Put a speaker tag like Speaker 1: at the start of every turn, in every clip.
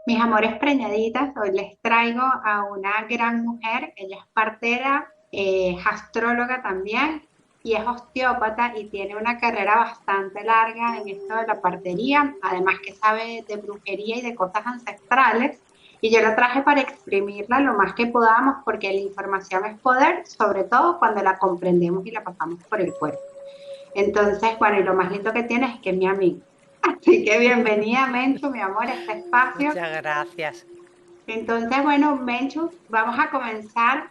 Speaker 1: Mis amores preñaditas, hoy les traigo a una gran mujer. Ella es partera, es astróloga también y es osteópata y tiene una carrera bastante larga en esto de la partería, además que sabe de brujería y de cosas ancestrales. Y yo la traje para exprimirla lo más que podamos porque la información es poder, sobre todo cuando la comprendemos y la pasamos por el cuerpo. Entonces, bueno, y lo más lindo que tiene es que es mi amiga. Así que bienvenida, Menchu, mi amor, a este espacio.
Speaker 2: Muchas gracias.
Speaker 1: Entonces, bueno, Menchu, vamos a comenzar.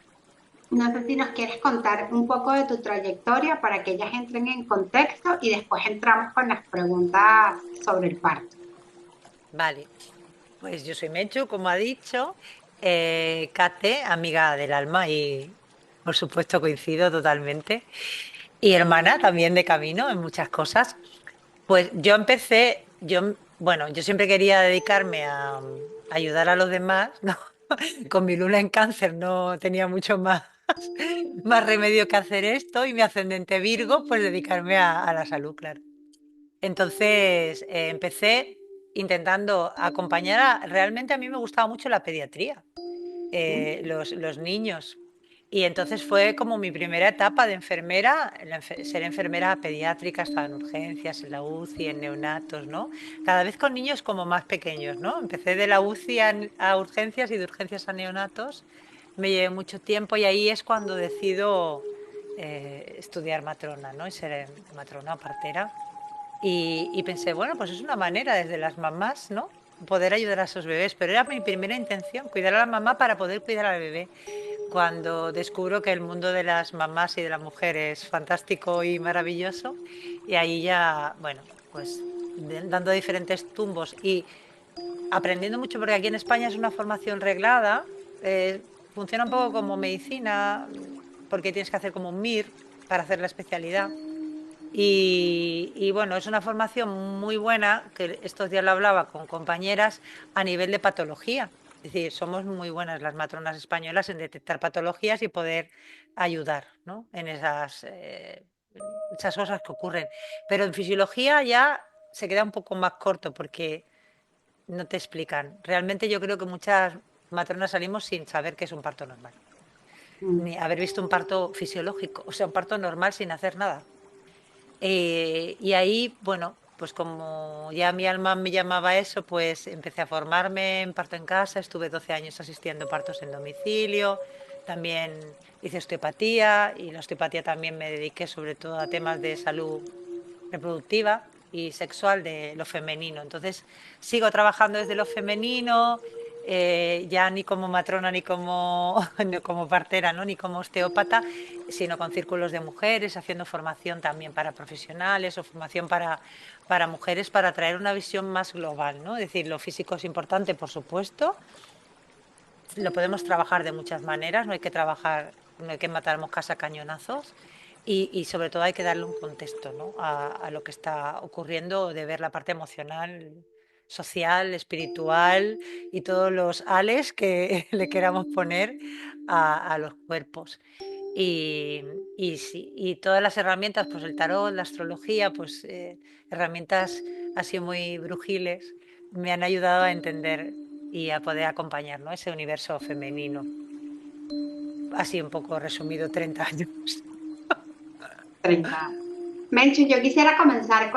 Speaker 1: No sé si nos quieres contar un poco de tu trayectoria para que ellas entren en contexto y después entramos con las preguntas sobre el parto.
Speaker 2: Vale, pues yo soy Mechu, como ha dicho, Kate, amiga del alma y por supuesto coincido totalmente. Y hermana también de camino en muchas cosas. Pues yo empecé, bueno, yo siempre quería dedicarme a ayudar a los demás, ¿no? Con mi luna en cáncer no tenía mucho más remedio que hacer esto y mi ascendente Virgo, pues dedicarme a la salud, claro. Entonces, empecé intentando acompañar realmente a mí me gustaba mucho la pediatría,
Speaker 1: ¿Sí?
Speaker 2: los niños. Y entonces fue como mi primera etapa de enfermera, ser enfermera pediátrica, estaba en urgencias, en la UCI, en neonatos, ¿no? Cada vez con niños como más pequeños, ¿no? Empecé de la UCI a urgencias y de urgencias a neonatos. Me llevé mucho tiempo y ahí es cuando decido estudiar matrona, ¿no? Y ser matrona o partera. Y pensé, bueno, pues es una manera desde las mamás, ¿no? Poder ayudar a esos bebés. Pero era mi primera intención, cuidar a la mamá para poder cuidar al bebé. Cuando descubro que el mundo de las mamás y de la mujer es fantástico y maravilloso, y ahí ya, bueno, pues dando diferentes tumbos y aprendiendo mucho, porque aquí en España es una formación reglada, funciona un poco como medicina, porque tienes que hacer como un MIR para hacer la especialidad. Y bueno, es una formación muy buena, que estos días lo hablaba con compañeras, a nivel de patología. Es decir, somos muy buenas las matronas españolas en detectar patologías y poder ayudar, ¿no? En esas cosas que ocurren. Pero en fisiología ya se queda un poco más corto porque no te explican. Realmente yo creo que muchas matronas salimos sin saber qué es un parto normal,
Speaker 1: Mm.
Speaker 2: ni haber visto un parto fisiológico, o sea, un parto normal sin hacer nada. Y ahí, bueno, pues como ya mi alma me llamaba a eso, pues empecé a formarme en parto en casa, estuve 12 años asistiendo a partos en domicilio, también hice osteopatía y la osteopatía también me dediqué sobre todo a temas de salud reproductiva y sexual de lo femenino. Entonces, sigo trabajando desde lo femenino, ya ni como matrona, ni como, ni como partera, ¿no? Ni como osteópata, sino con círculos de mujeres, haciendo formación también para profesionales o formación para mujeres, para traer una visión más global, ¿no? Es decir, lo físico es importante, por supuesto, lo podemos trabajar de muchas maneras, no hay que trabajar, no hay que matar moscas a cañonazos y sobre todo hay que darle un contexto, ¿no? A lo que está ocurriendo, de ver la parte emocional, social, espiritual y todos los ales que le queramos poner a los cuerpos. Y, y sí, y todas las herramientas, pues el tarot, la astrología, pues herramientas así muy brujiles, me han ayudado a entender y a poder acompañar, ¿no? Ese universo femenino. Así un poco resumido, 30 años.
Speaker 1: 30. Menchu, yo quisiera comenzar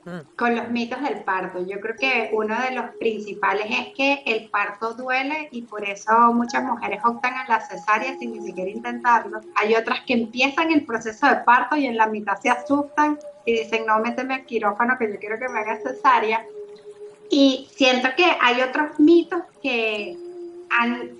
Speaker 2: Mm.
Speaker 1: con los mitos del parto. Yo creo que uno de los principales es que el parto duele y por eso muchas mujeres optan a la cesárea sin ni siquiera intentarlo. Hay otras que empiezan el proceso de parto y en la mitad se asustan y dicen, no, méteme al quirófano que yo quiero que me haga cesárea. Y siento que hay otros mitos que han,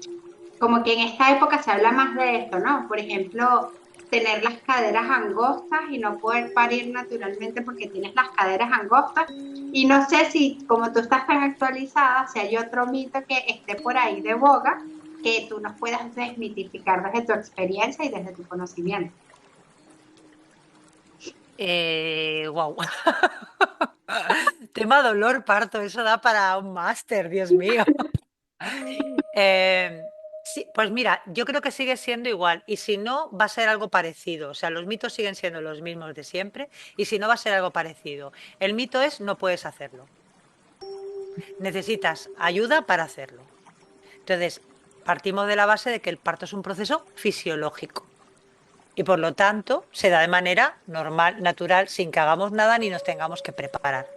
Speaker 1: como que en esta época se habla más de esto, ¿no? Por ejemplo, tener las caderas angostas y no poder parir naturalmente porque tienes las caderas angostas. Y no sé si, como tú estás tan actualizada, si hay otro mito que esté por ahí de boga que tú nos puedas desmitificar desde tu experiencia y desde tu conocimiento.
Speaker 2: Wow. Tema dolor, parto, eso da para un máster, Dios mío. Sí, pues mira, yo creo que sigue siendo igual y si no, va a ser algo parecido. O sea, los mitos siguen siendo los mismos de siempre y si no, va a ser algo parecido. El mito es no puedes hacerlo. necesitas ayuda para hacerlo. Entonces, partimos de la base de que el parto es un proceso fisiológico y por lo tanto se da de manera normal, natural, sin que hagamos nada ni nos tengamos que preparar.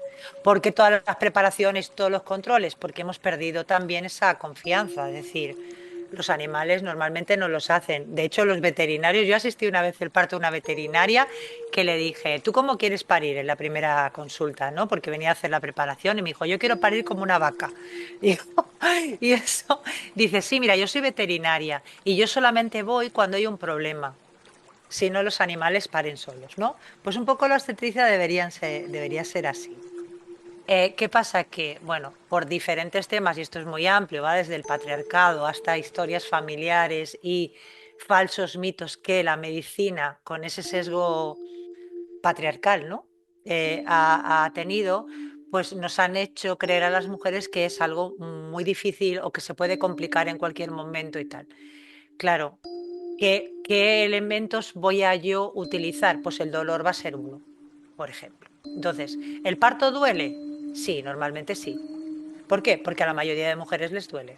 Speaker 2: ¿Por qué todas las preparaciones, todos los controles? Porque hemos perdido también esa confianza, es decir, los animales normalmente no los hacen. De hecho, los veterinarios, yo asistí una vez al parto a una veterinaria que le dije, ¿tú cómo quieres parir en la primera consulta? ¿No? Porque venía a hacer la preparación y me dijo, yo quiero parir como una vaca. Digo, y eso, dice, sí, mira, yo soy veterinaria y yo solamente voy cuando hay un problema. Si no, los animales paren solos, ¿no? Pues un poco la obstetricia debería ser así. ¿Qué pasa? Que, bueno, por diferentes temas, y esto es muy amplio, va desde el patriarcado hasta historias familiares y falsos mitos que la medicina, con ese sesgo patriarcal, ¿no? Ha tenido, pues nos han hecho creer a las mujeres que es algo muy difícil o que se puede complicar en cualquier momento y tal. Claro, ¿qué elementos voy a yo utilizar? Pues el dolor va a ser uno, por ejemplo. Entonces, ¿el parto duele? Sí, normalmente sí. ¿Por qué? Porque a la mayoría de mujeres les duele.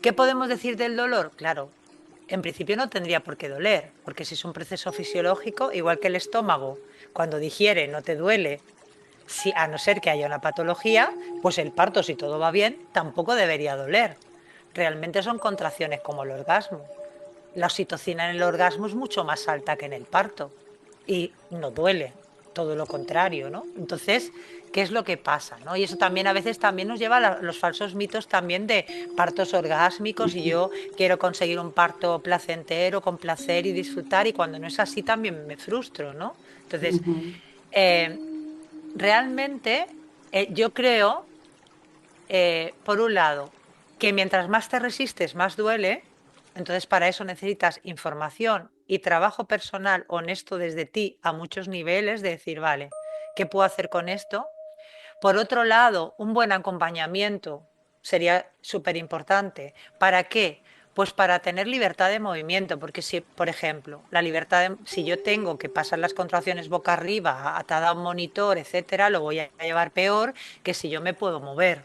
Speaker 2: ¿Qué podemos decir del dolor? Claro, en principio no tendría por qué doler, porque si es un proceso fisiológico, igual que el estómago, cuando digiere no te duele, si, a no ser que haya una patología, pues el parto, si todo va bien, tampoco debería doler. Realmente son contracciones como el orgasmo. La oxitocina en el orgasmo es mucho más alta que en el parto y no duele, todo lo contrario, ¿no? Entonces, ¿qué es lo que pasa, no? Y eso también a veces también nos lleva a los falsos mitos también de partos orgásmicos y yo quiero conseguir un parto placentero, con placer y disfrutar y cuando no es así también me frustro, ¿no? Entonces,
Speaker 1: Ujú.
Speaker 2: eh, realmente yo creo, por un lado, que mientras más te resistes, más duele. Entonces, para eso necesitas información y trabajo personal honesto desde ti a muchos niveles, de decir, vale, ¿qué puedo hacer con esto? Por otro lado, un buen acompañamiento sería súper importante. ¿Para qué? Pues para tener libertad de movimiento, porque si, por ejemplo, si yo tengo que pasar las contracciones boca arriba, atada a un monitor, etcétera, lo voy a llevar peor que si yo me puedo mover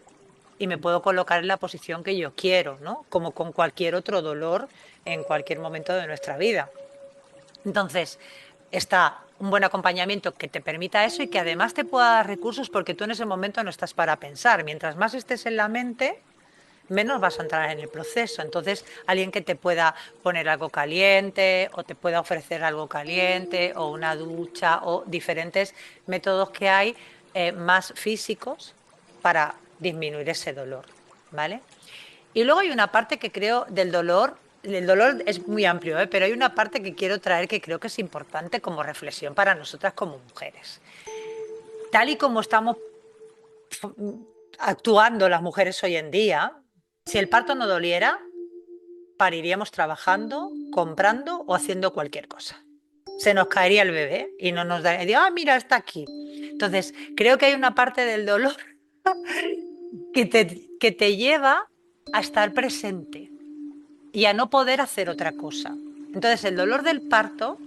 Speaker 2: y me puedo colocar en la posición que yo quiero, ¿no? Como con cualquier otro dolor en cualquier momento de nuestra vida. Entonces, está un buen acompañamiento que te permita eso y que además te pueda dar recursos porque tú en ese momento no estás para pensar. Mientras más estés en la mente, menos vas a entrar en el proceso. Entonces, alguien que te pueda poner algo caliente o te pueda ofrecer algo caliente o una ducha o diferentes métodos que hay más físicos para disminuir ese dolor, ¿vale? Y luego hay una parte que creo del dolor, el dolor es muy amplio, ¿eh? Pero hay una parte que quiero traer que creo que es importante como reflexión para nosotras como mujeres. Tal y como estamos actuando las mujeres hoy en día, si el parto no doliera, pariríamos trabajando, comprando o haciendo cualquier cosa. Se nos caería el bebé y no nos daría, ah, mira, está aquí. Entonces, creo que hay una parte del dolor que te lleva a estar presente y a no poder hacer otra cosa. Entonces, el dolor del parto,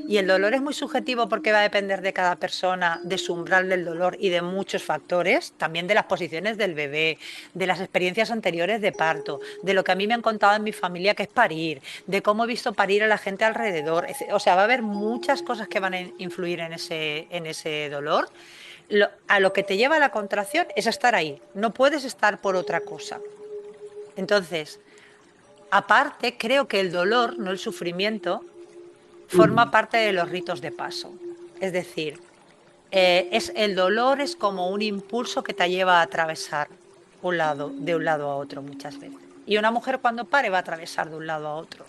Speaker 2: y el dolor es muy subjetivo porque va a depender de cada persona, de su umbral del dolor y de muchos factores, también de las posiciones del bebé, de las experiencias anteriores de parto, de lo que a mí me han contado en mi familia que es parir, de cómo he visto parir a la gente alrededor. O sea, va a haber muchas cosas que van a influir en ese dolor. A lo que te lleva a la contracción es a estar ahí, no puedes estar por otra cosa. Entonces, aparte, creo que el dolor, no el sufrimiento, forma
Speaker 1: Ujú.
Speaker 2: parte de los ritos de paso. Es decir, el dolor es como un impulso que te lleva a atravesar de un lado a otro muchas veces. Y una mujer cuando pare va a atravesar de un lado a otro.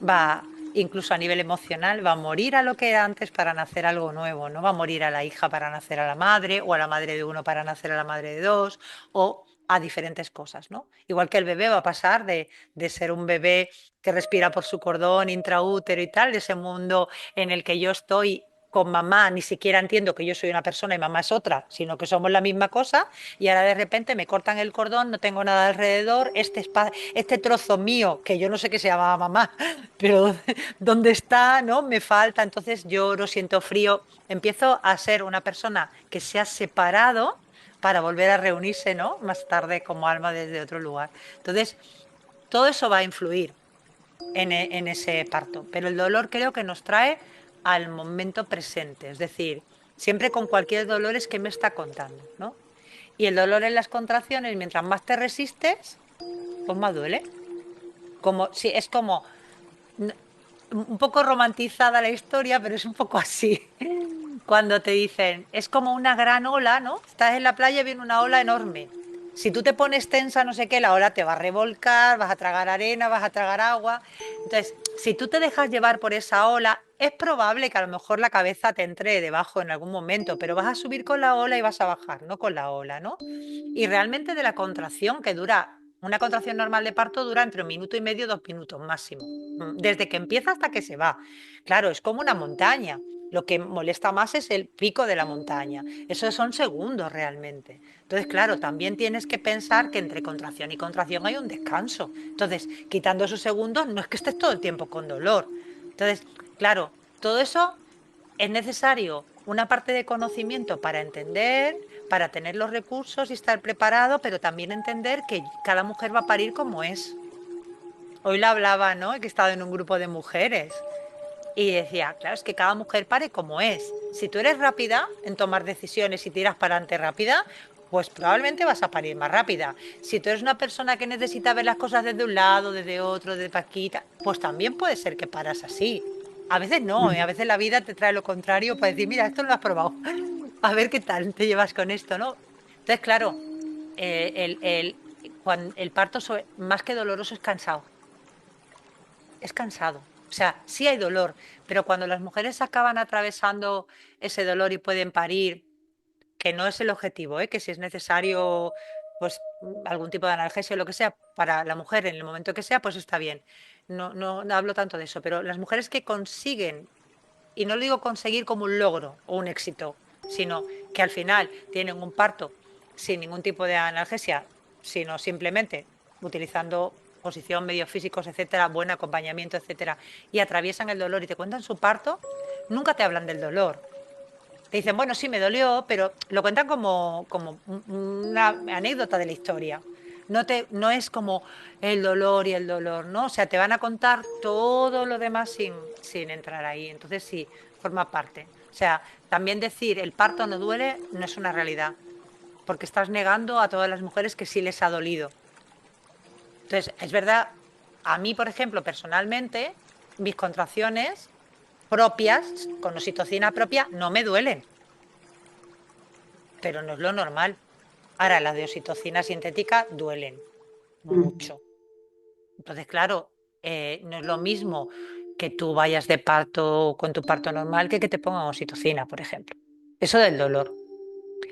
Speaker 2: Va, incluso a nivel emocional, va a morir a lo que era antes para nacer algo nuevo. No va a morir a la hija para nacer a la madre, o a la madre de uno para nacer a la madre de dos, o a diferentes cosas, ¿no? Igual que el bebé va a pasar de ser un bebé que respira por su cordón intraútero y tal, de ese mundo en el que yo estoy con mamá, ni siquiera entiendo que yo soy una persona y mamá es otra, sino que somos la misma cosa, y ahora de repente me cortan el cordón, no tengo nada alrededor, este trozo mío, que yo no sé qué se llama mamá, pero ¿dónde está? ¿No? Me falta, entonces lloro, siento frío, empiezo a ser una persona que se ha separado para volver a reunirse, ¿no? Más tarde como alma desde otro lugar. Entonces, todo eso va a influir en ese parto, pero el dolor creo que nos trae al momento presente, es decir, siempre con cualquier dolor es que me está contando, ¿no? Y el dolor en las contracciones, mientras más te resistes, pues más duele. Como, sí, es como n- un poco romantizada la historia, pero es un poco así. Cuando te dicen, es como una gran ola, ¿no? Estás en la playa y viene una ola enorme. Si tú te pones tensa, no sé qué, la ola te va a revolcar, vas a tragar arena, vas a tragar agua. Entonces, si tú te dejas llevar por esa ola, es probable que a lo mejor la cabeza te entre debajo en algún momento, pero vas a subir con la ola y vas a bajar, no con la ola, ¿no? Y realmente de la contracción que dura, una contracción normal de parto dura entre 1 minuto y medio, 2 minutos máximo, desde que empieza hasta que se va. Claro, es como una montaña. Lo que molesta más es el pico de la montaña. Esos son segundos realmente. Entonces, claro, también tienes que pensar que entre contracción y contracción hay un descanso. Entonces, quitando esos segundos, no es que estés todo el tiempo con dolor. Entonces, claro, todo eso es necesario una parte de conocimiento para entender, para tener los recursos y estar preparado, pero también entender que cada mujer va a parir como es. Hoy la hablaba, ¿no? Que he estado en un grupo de mujeres y decía, claro, es que cada mujer pare como es. Si tú eres rápida en tomar decisiones y tiras para adelante rápida, pues probablemente vas a parir más rápida. Si tú eres una persona que necesita ver las cosas desde un lado, desde otro, de paquita, pues también puede ser que paras así. A veces no, a veces la vida te trae lo contrario para decir, mira, esto no lo has probado. A ver qué tal te llevas con esto, ¿no? Entonces, claro, cuando el parto más que doloroso es cansado, es cansado. O sea, sí hay dolor, pero cuando las mujeres acaban atravesando ese dolor y pueden parir, que no es el objetivo, ¿eh? Que si es necesario, pues algún tipo de analgesia o lo que sea para la mujer en el momento que sea, pues está bien. No hablo tanto de eso, pero las mujeres que consiguen, y no lo digo conseguir como un logro o un éxito, sino que al final tienen un parto sin ningún tipo de analgesia, sino simplemente utilizando posición, medios físicos, etcétera, buen acompañamiento, etcétera, y atraviesan el dolor y te cuentan su parto, nunca te hablan del dolor. Te dicen, bueno, sí, me dolió, pero lo cuentan como una anécdota de la historia. No es como el dolor y el dolor, ¿no? O sea, te van a contar todo lo demás sin entrar ahí. Entonces sí, forma parte. O sea, también decir el parto no duele no es una realidad, porque estás negando a todas las mujeres que sí les ha dolido. Entonces, es verdad, a mí, por ejemplo, personalmente, mis contracciones propias, con oxitocina propia, no me duelen, pero no es lo normal. Ahora, las de oxitocina sintética duelen mucho. Entonces, claro, no es lo mismo que tú vayas de parto con tu parto normal que te pongan oxitocina, por ejemplo. Eso del dolor.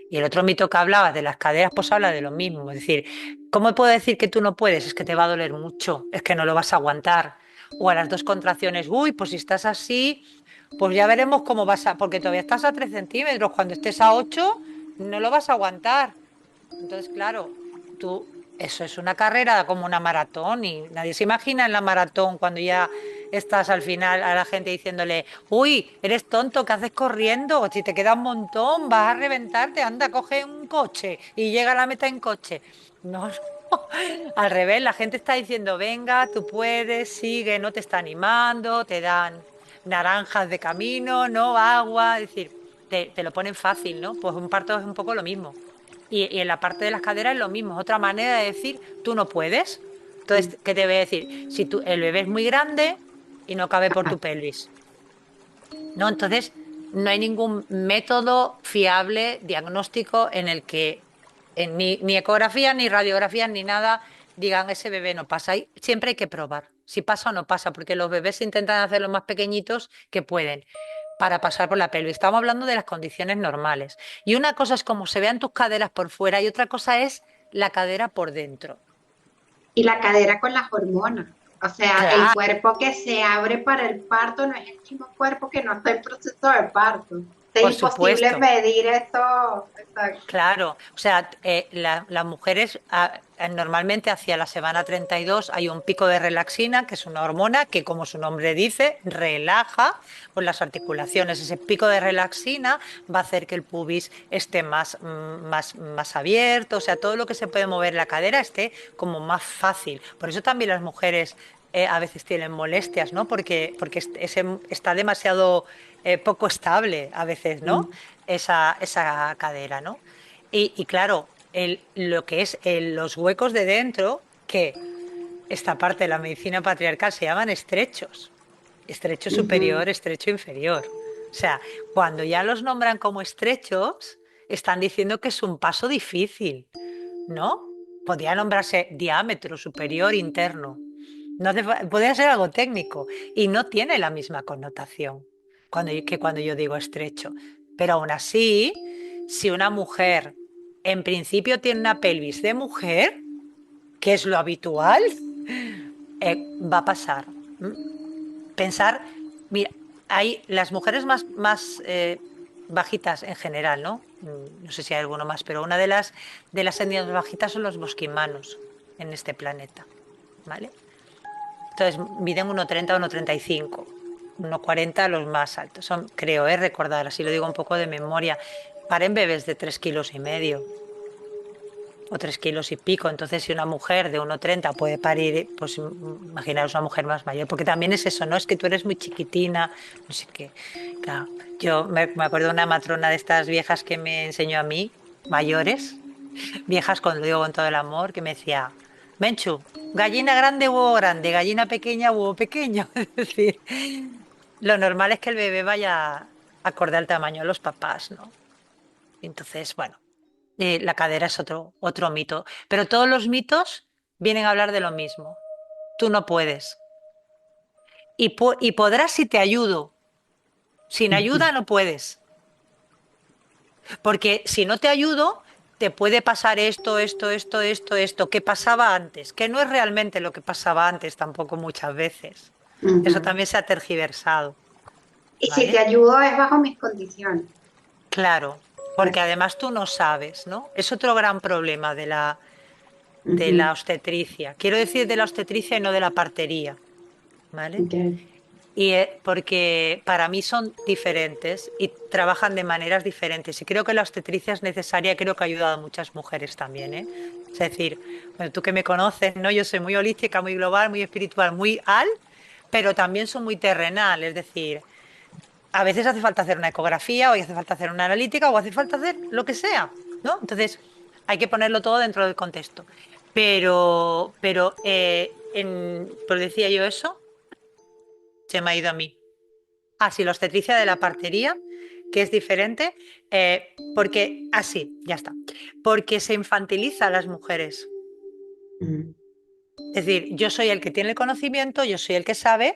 Speaker 2: Y el otro mito que hablaba de las caderas, pues habla de lo mismo. Es decir, ¿cómo puedo decir que tú no puedes? Es que te va a doler mucho, es que no lo vas a aguantar. O a las dos contracciones, uy, pues si estás así, pues ya veremos cómo vas a, porque todavía estás a 3 centímetros, cuando estés a 8, no lo vas a aguantar. Entonces, claro, tú, eso es una carrera como una maratón y nadie se imagina en la maratón cuando ya estás al final a la gente diciéndole, uy, eres tonto, ¿qué haces corriendo? O si te queda un montón, vas a reventarte, anda, coge un coche y llega a la meta en coche. No, no, al revés, la gente está diciendo, venga, tú puedes, sigue, no te está animando, te dan naranjas de camino, no agua, es decir, te lo ponen fácil, ¿no? Pues un parto es un poco lo mismo. Y en la parte de las caderas es lo mismo, es otra manera de decir, tú no puedes. Entonces, ¿qué te voy a decir? Si el bebé es muy grande y no cabe por tu pelvis, ¿no? Entonces, no hay ningún método fiable, diagnóstico, en el que ni ecografía, ni radiografía, ni nada digan ese bebé no pasa. Siempre hay que probar si pasa o no pasa, porque los bebés intentan hacerlo más pequeñitos que pueden para pasar por la pelvis. Estamos hablando de las condiciones normales. Y una cosa es cómo se vean tus caderas por fuera y otra cosa es la cadera por dentro.
Speaker 1: Y la cadera con las hormonas. O sea, el
Speaker 2: Claro.
Speaker 1: cuerpo que se abre para el parto no es el mismo cuerpo que no está en proceso de parto. Es
Speaker 2: por
Speaker 1: imposible
Speaker 2: supuesto.
Speaker 1: medir eso. Exacto.
Speaker 2: Claro, o sea, las mujeres normalmente hacia la semana 32 hay un pico de relaxina, que es una hormona que, como su nombre dice, relaja pues, las articulaciones. Ese pico de relaxina va a hacer que el pubis esté más abierto, o sea, todo lo que se puede mover la cadera esté como más fácil. Por eso también las mujeres a veces tienen molestias, ¿no? Porque está demasiado poco estable a veces, ¿no?
Speaker 1: Mm.
Speaker 2: Esa cadera, ¿no? Y claro, lo que es los huecos de dentro, que esta parte de la medicina patriarcal se llaman estrechos, estrecho
Speaker 1: Ujú.
Speaker 2: superior, estrecho inferior. O sea, cuando ya los nombran como estrechos, están diciendo que es un paso difícil, ¿no? Podría nombrarse diámetro superior interno. No podría ser algo técnico y no tiene la misma connotación que cuando yo digo estrecho. Pero aún así, si una mujer en principio tiene una pelvis de mujer, que es lo habitual, va a pasar. ¿M? Pensar, mira, hay las mujeres más bajitas en general, ¿no? No sé si hay alguno más, pero una de las etnias bajitas son los bosquimanos en este planeta, ¿vale? Entonces miden 1,30 o 1,35, 1,40 los más altos. Son, creo, recordar, así lo digo un poco de memoria, paren bebés de 3,5 kilos o 3 kilos y pico. Entonces, si una mujer de 1,30 puede parir, pues imaginaros una mujer más mayor, porque también es eso, ¿no? Es que tú eres muy chiquitina, no sé qué. Claro, yo me acuerdo de una matrona de estas viejas que me enseñó a mí, mayores, viejas, cuando lo digo con todo el amor, que me decía, Menchu, gallina grande, huevo grande, gallina pequeña, huevo pequeño. Es decir, lo normal es que el bebé vaya acorde al tamaño de los papás, ¿no? Entonces, bueno, la cadera es otro mito. Pero todos los mitos vienen a hablar de lo mismo. Tú no puedes. Y podrás si te ayudo. Sin ayuda no puedes. Porque si no te ayudo, te puede pasar esto, que pasaba antes, que no es realmente lo que pasaba antes tampoco muchas veces. Eso
Speaker 1: Ujú.
Speaker 2: también se ha tergiversado,
Speaker 1: Y si te
Speaker 2: ¿vale?
Speaker 1: ayudo es bajo mis condiciones.
Speaker 2: Claro, porque
Speaker 1: Exacto.
Speaker 2: además tú no sabes, ¿no? Es otro gran problema de la
Speaker 1: Ujú.
Speaker 2: obstetricia. Quiero decir de la obstetricia y no de la partería, ¿vale?
Speaker 1: Ok.
Speaker 2: Y porque para mí son diferentes y trabajan de maneras diferentes. Y creo que la obstetricia es necesaria, creo que ha ayudado a muchas mujeres también, ¿eh? Es decir, bueno, tú que me conoces, ¿no? Yo soy muy holística, muy global, muy espiritual, muy pero también soy muy terrenal. Es decir, a veces hace falta hacer una ecografía, o hace falta hacer una analítica, o hace falta hacer lo que sea, ¿no? Entonces, hay que ponerlo todo dentro del contexto. Pues decía yo eso, se me ha ido a mí. Ah, sí, la obstetricia de la partería, que es diferente, porque, sí, ya está, porque se infantiliza a las mujeres.
Speaker 1: Ujú.
Speaker 2: Es decir, yo soy el que tiene el conocimiento, yo soy el que sabe,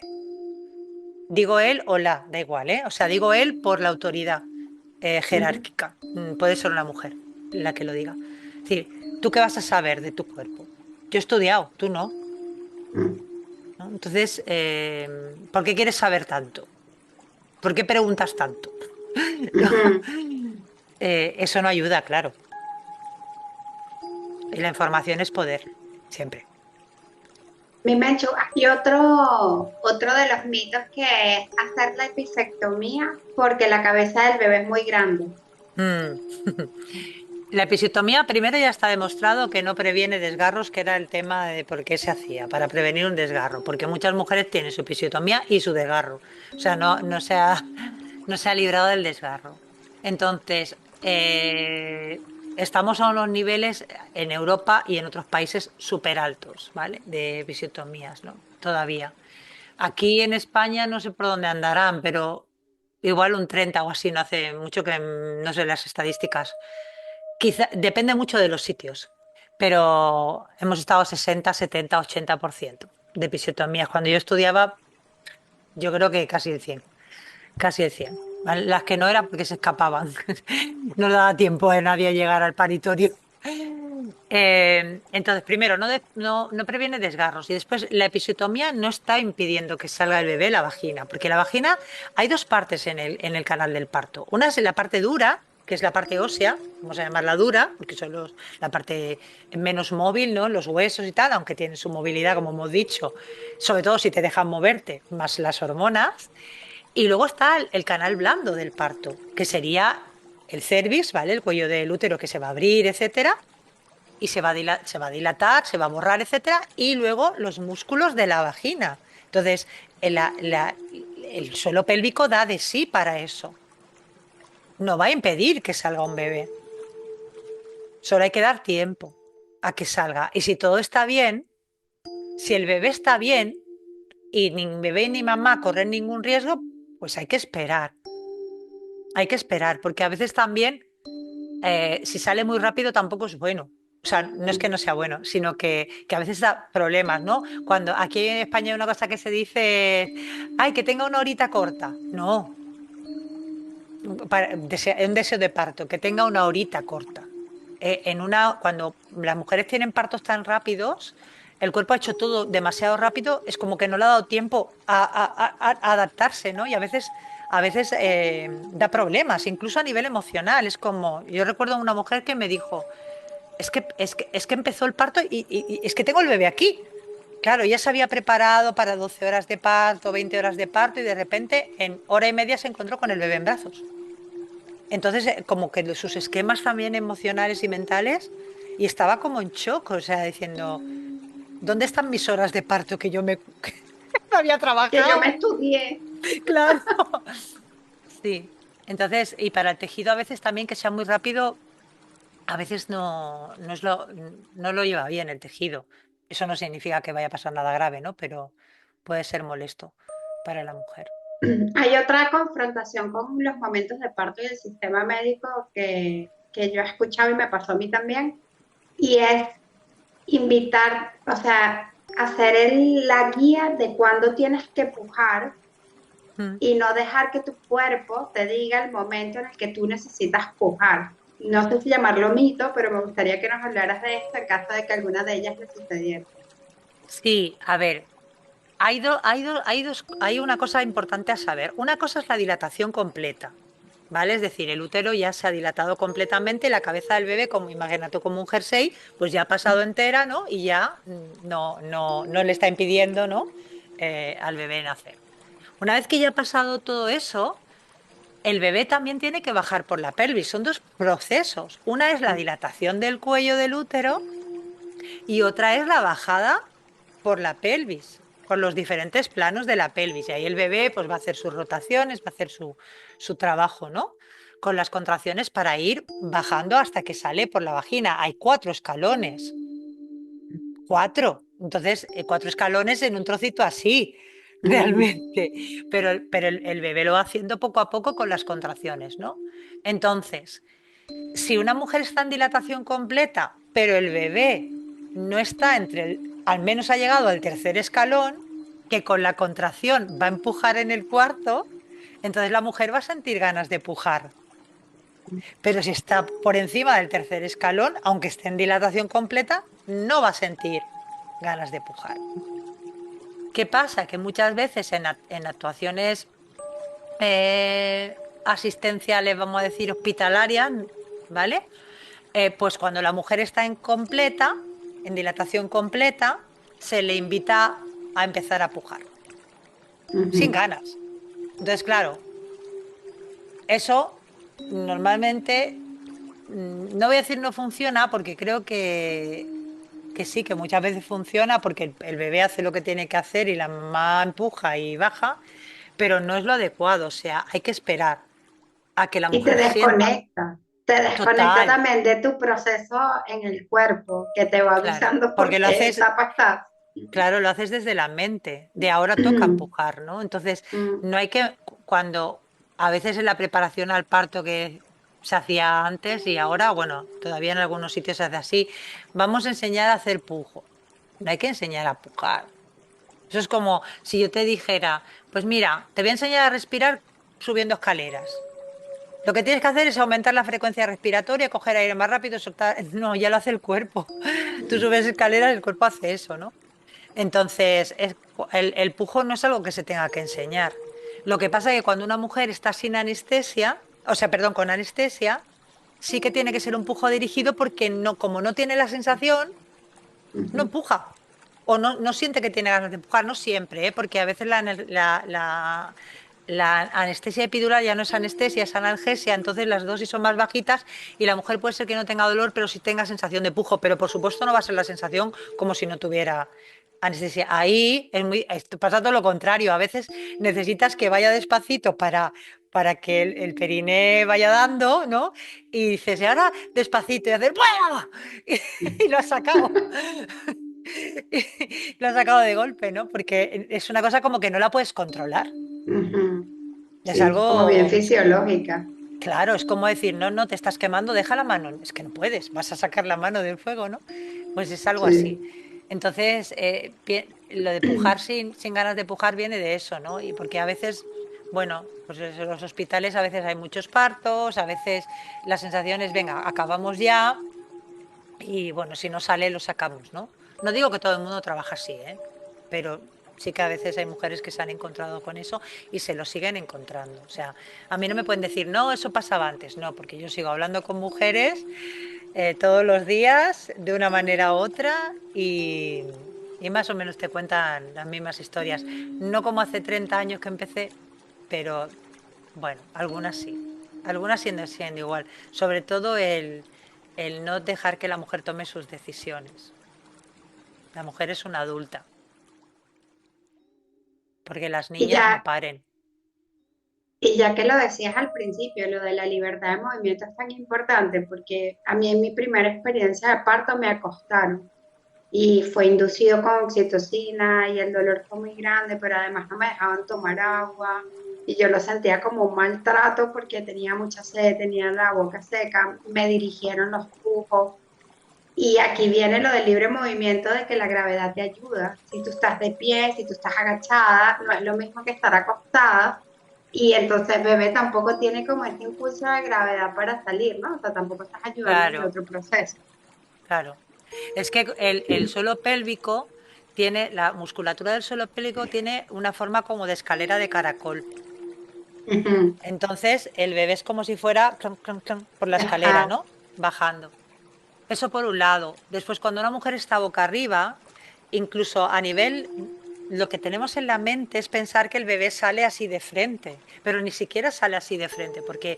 Speaker 2: digo él o la, da igual, ¿eh? O sea, digo él por la autoridad
Speaker 1: Ujú.
Speaker 2: jerárquica. Puede ser una mujer la que lo diga. Es decir, ¿tú qué vas a saber de tu cuerpo? Yo he estudiado, tú no,
Speaker 1: Ujú.
Speaker 2: ¿no? Entonces, ¿por qué quieres saber tanto? ¿Por qué preguntas tanto? ¿No?
Speaker 1: Ujú.
Speaker 2: Eso no ayuda, claro. Y la información es poder, siempre.
Speaker 1: Mi Menchu, hay otro de los mitos que es hacer la episectomía porque la cabeza del bebé es muy grande.
Speaker 2: Mm. La episiotomía, primero ya está demostrado que no previene desgarros, que era el tema de por qué se hacía, para prevenir un desgarro, porque muchas mujeres tienen su episiotomía y su desgarro. O sea, no se ha librado del desgarro. Entonces, estamos a unos niveles en Europa y en otros países súper altos, ¿vale? De episiotomías, ¿no? Todavía. Aquí en España no sé por dónde andarán, pero igual un 30 o así, no hace mucho que no sé las estadísticas. Quizá, depende mucho de los sitios, pero hemos estado 60, 70, 80% de episiotomías. Cuando yo estudiaba, yo creo que casi el 100, casi el 100. ¿Vale? Las que no eran porque se escapaban. No daba tiempo a nadie a llegar al paritorio. Entonces, primero, no previene desgarros y después la episiotomía no está impidiendo que salga el bebé de la vagina, porque la vagina hay dos partes en el canal del parto. Una es la parte dura, que es la parte ósea, vamos a llamarla dura, porque son la parte menos móvil, ¿no? Los huesos y tal, aunque tienen su movilidad, como hemos dicho, sobre todo si te dejan moverte, más las hormonas. Y luego está el canal blando del parto, que sería el cervix, ¿vale? El cuello del útero que se va a abrir, etcétera y se va a dilatar, se va a borrar, etcétera, y luego los músculos de la vagina. Entonces, el suelo pélvico da de sí para eso. No va a impedir que salga un bebé. Solo hay que dar tiempo a que salga. Y si todo está bien, si el bebé está bien y ni bebé ni mamá corren ningún riesgo, pues hay que esperar. Hay que esperar, porque a veces también si sale muy rápido tampoco es bueno. O sea, no es que no sea bueno, sino que a veces da problemas, ¿no? Cuando aquí en España hay una cosa que se dice, ay, que tenga una horita corta. No, un deseo de parto, que tenga una horita corta. Cuando las mujeres tienen partos tan rápidos, el cuerpo ha hecho todo demasiado rápido, es como que no le ha dado tiempo a adaptarse, ¿no? Y a veces da problemas, incluso a nivel emocional. Es como, yo recuerdo a una mujer que me dijo, es que empezó el parto y es que tengo el bebé aquí. Claro, ya se había preparado para 12 horas de parto, 20 horas de parto y de repente en hora y media se encontró con el bebé en brazos. Entonces, como que sus esquemas también emocionales y mentales, y estaba como en shock, o sea, diciendo, ¿dónde están mis horas de parto que yo me que había
Speaker 1: Que yo me
Speaker 2: trabajado?
Speaker 1: estudié.
Speaker 2: Claro. Sí. Entonces, y para el tejido a veces también que sea muy rápido, a veces no lo lleva bien el tejido. Eso no significa que vaya a pasar nada grave, ¿no? Pero puede ser molesto para la mujer.
Speaker 1: Hay otra confrontación con los momentos de parto y el sistema médico que yo he escuchado y me pasó a mí también, y es invitar, o sea, hacer la guía de cuándo tienes que pujar
Speaker 2: Mm.
Speaker 1: y no dejar que tu cuerpo te diga el momento en el que tú necesitas pujar. No sé si llamarlo mito, pero me gustaría que nos hablaras de esto en caso de que alguna de ellas le sucediera.
Speaker 2: Sí, a ver, hay una cosa importante a saber. Una cosa es la dilatación completa, ¿vale? Es decir, el útero ya se ha dilatado completamente, la cabeza del bebé, como imagínate como un jersey, pues ya ha pasado entera, ¿no? Y ya no le está impidiendo, ¿no? Al bebé nacer. Una vez que ya ha pasado todo eso, el bebé también tiene que bajar por la pelvis. Son dos procesos. Una es la dilatación del cuello del útero y otra es la bajada por la pelvis, por los diferentes planos de la pelvis. Y ahí el bebé pues va a hacer sus rotaciones, va a hacer su trabajo, ¿no? Con las contracciones para ir bajando hasta que sale por la vagina. Hay 4 escalones, 4. Entonces, 4 escalones en un trocito así, realmente. Pero el bebé lo va haciendo poco a poco con las contracciones, ¿no? Entonces, si una mujer está en dilatación completa, pero el bebé no está al menos ha llegado al tercer escalón, que con la contracción va a empujar en el cuarto, entonces la mujer va a sentir ganas de pujar. Pero si está por encima del tercer escalón, aunque esté en dilatación completa, no va a sentir ganas de pujar. ¿Qué pasa? Que muchas veces en actuaciones asistenciales, vamos a decir, hospitalarias, ¿vale? Pues cuando la mujer está en dilatación completa, se le invita a empezar a pujar, sin
Speaker 1: Ujú.
Speaker 2: ganas. Entonces, claro, eso normalmente, no voy a decir no funciona, porque creo que sí, que muchas veces funciona porque el bebé hace lo que tiene que hacer y la mamá empuja y baja, pero no es lo adecuado, o sea, hay que esperar a que la
Speaker 1: Y
Speaker 2: mujer sienta
Speaker 1: te desconecta
Speaker 2: total,
Speaker 1: también de tu proceso en el cuerpo, que te va
Speaker 2: claro,
Speaker 1: avisando
Speaker 2: porque
Speaker 1: por
Speaker 2: lo
Speaker 1: qué
Speaker 2: haces.
Speaker 1: etapa estás.
Speaker 2: Claro, lo haces desde la mente, de ahora toca empujar, ¿no? Entonces, no hay cuando a veces en la preparación al parto que se hacía antes y ahora, bueno, todavía en algunos sitios se hace así, vamos a enseñar a hacer pujo, no hay que enseñar a pujar. Eso es como si yo te dijera, pues mira, te voy a enseñar a respirar subiendo escaleras. Lo que tienes que hacer es aumentar la frecuencia respiratoria, coger aire más rápido, soltar. No, ya lo hace el cuerpo. Tú subes escaleras, el cuerpo hace eso, ¿no? Entonces, el pujo no es algo que se tenga que enseñar. Lo que pasa es que cuando una mujer está sin anestesia, o sea, perdón, con anestesia, sí que tiene que ser un pujo dirigido porque no, como no tiene la sensación, no
Speaker 1: Ujú.
Speaker 2: empuja. O no siente que tiene ganas de empujar, no siempre, ¿eh? Porque a veces la anestesia epidural ya no es anestesia, es analgesia, entonces las dosis son más bajitas y la mujer puede ser que no tenga dolor, pero sí tenga sensación de pujo, pero por supuesto no va a ser la sensación como si no tuviera anestesia. Ahí pasa todo lo contrario, a veces necesitas que vaya despacito para que el periné vaya dando, ¿no? Y dices, y ahora despacito y hacer ¡buah! Y lo has sacado. Lo has sacado de golpe, ¿no? Porque es una cosa como que no la puedes controlar.
Speaker 1: Ujú.
Speaker 2: Es
Speaker 1: Sí, como bien
Speaker 2: algo,
Speaker 1: fisiológica.
Speaker 2: claro, es como decir, no, no, te estás quemando, deja la mano. Es que no puedes, vas a sacar la mano del fuego, ¿no? Pues es algo así.
Speaker 1: Sí.
Speaker 2: Entonces, lo de pujar sin ganas de pujar viene de eso, ¿no? Y porque a veces, bueno, pues en los hospitales a veces hay muchos partos, a veces la sensación es, venga, acabamos ya y bueno, si no sale, lo sacamos, ¿no? No digo que todo el mundo trabaja así, ¿eh? Pero sí que a veces hay mujeres que se han encontrado con eso y se lo siguen encontrando. O sea, a mí no me pueden decir, no, eso pasaba antes, no, porque yo sigo hablando con mujeres todos los días de una manera u otra y más o menos te cuentan las mismas historias. No como hace 30 años que empecé, pero bueno, algunas sí. Algunas siendo igual. Sobre todo el no dejar que la mujer tome sus decisiones. La mujer es una adulta, porque las
Speaker 1: Y
Speaker 2: niñas no
Speaker 1: ya,
Speaker 2: paren.
Speaker 1: y ya que lo decías al principio, lo de la libertad de movimiento es tan importante porque a mí en mi primera experiencia de parto me acostaron y fue inducido con oxitocina y el dolor fue muy grande, pero además no me dejaban tomar agua y yo lo sentía como un maltrato porque tenía mucha sed, tenía la boca seca, me dirigieron los pujos. Y aquí viene lo del libre movimiento, de que la gravedad te ayuda. Si tú estás de pie, si tú estás agachada, no es lo mismo que estar acostada. Y entonces bebé tampoco tiene como ese impulso de gravedad para salir, ¿no? O sea, tampoco estás ayudando en el
Speaker 2: Claro,
Speaker 1: otro proceso.
Speaker 2: claro. Es que el suelo pélvico tiene, la musculatura del suelo pélvico tiene una forma como de escalera de caracol.
Speaker 1: Ujú.
Speaker 2: Entonces el bebé es como si fuera clon, clon, clon, por la escalera,
Speaker 1: Ajá.
Speaker 2: ¿no? Bajando. Eso por un lado. Después, cuando una mujer está boca arriba, incluso a nivel, lo que tenemos en la mente es pensar que el bebé sale así de frente, pero ni siquiera sale así de frente, porque